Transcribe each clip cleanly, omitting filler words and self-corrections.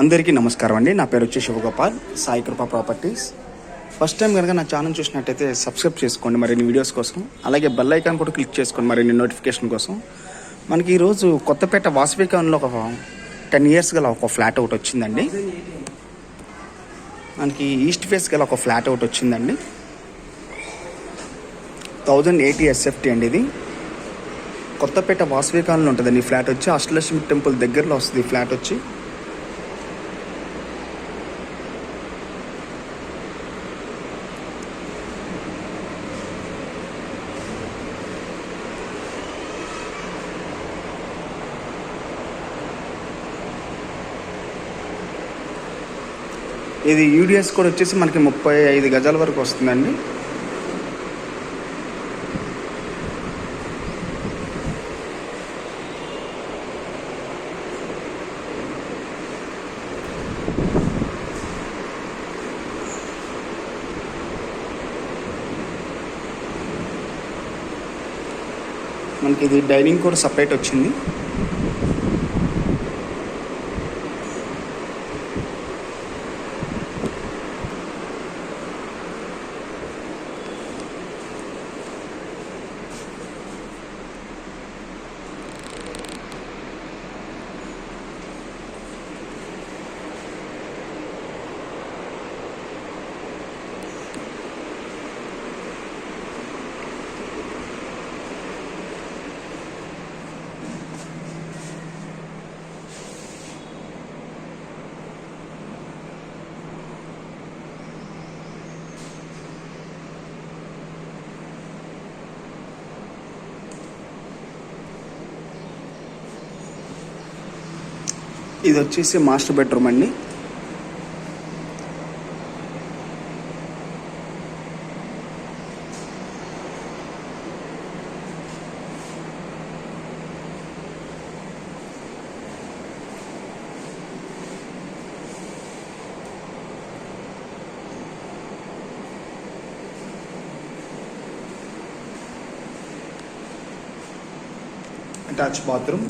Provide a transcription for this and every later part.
అందరికీ నమస్కారం అండి. నా పేరు వచ్చి శివగోపాల్, సాయి కృప ప్రాపర్టీస్. ఫస్ట్ టైం కనుక నా ఛానల్ చూసినట్టయితే సబ్స్క్రైబ్ చేసుకోండి మరిన్ని వీడియోస్ కోసం. అలాగే బెల్ ఐకాన్ కూడా క్లిక్ చేసుకోండి మరిన్ని నోటిఫికేషన్ కోసం. మనకి ఈరోజు కొత్తపేట వాసవి కాలనీలో ఒక 10 years గల ఒక ఫ్లాట్ ఒకటి వచ్చిందండి. మనకి ఈస్ట్ ఫేస్ గల ఒక ఫ్లాట్ ఒకటి వచ్చిందండి. 1080 SFT అండి. ఇది కొత్తపేట వాసవి కాలనీలో ఉంటుందండి. ఈ ఫ్లాట్ వచ్చి అష్టలక్ష్మి టెంపుల్ దగ్గరలో వస్తుంది. ఈ ఫ్లాట్ వచ్చి ఇది యూడిఎస్ కూడా వచ్చేసి మనకి 35 గజాల వరకు వస్తుందండి. మనకి ఇది డైనింగ్ కూడా సపరేట్ వచ్చింది. ఇది వచ్చేసి మాస్టర్ బెడ్రూమ్ అండి. Attach bathroom.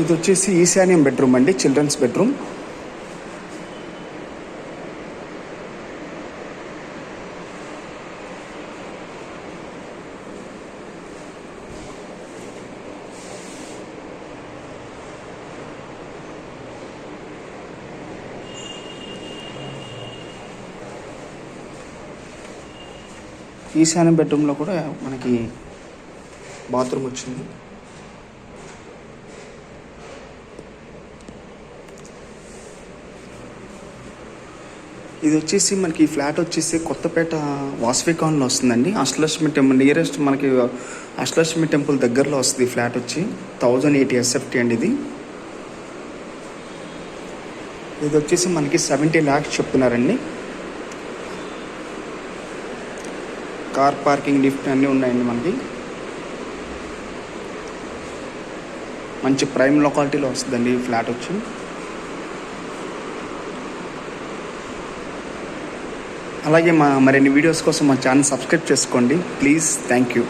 ఇది వచ్చేసి ఈశాన్యం బెడ్రూమ్ అండి, చిల్డ్రన్స్ బెడ్రూమ్. ఈశాన్యం బెడ్రూమ్లో కూడా మనకి బాత్రూమ్ వచ్చింది. ఇది వచ్చేసి మనకి ఫ్లాట్ వచ్చేసి కొత్తపేట వాసవి కాలనీలో వస్తుందండి. అష్టలక్ష్మి టెంపుల్ నియరెస్ట్ మనకి అష్టలక్ష్మి టెంపుల్ దగ్గరలో వస్తుంది. ఫ్లాట్ వచ్చి 1080 SFT అండి. ఇది వచ్చేసి మనకి 70 lakhs చెప్తున్నారండి. కార్ పార్కింగ్, లిఫ్ట్ అన్నీ ఉన్నాయండి. మనకి మంచి ప్రైమ్ లొకాలిటీలో వస్తుందండి ఈ ఫ్లాట్ వచ్చి. అలాగే మరిన్ని వీడియోస్ కోసం మా ఛానల్ సబ్స్క్రైబ్ చేసుకోండి ప్లీజ్. Thank you.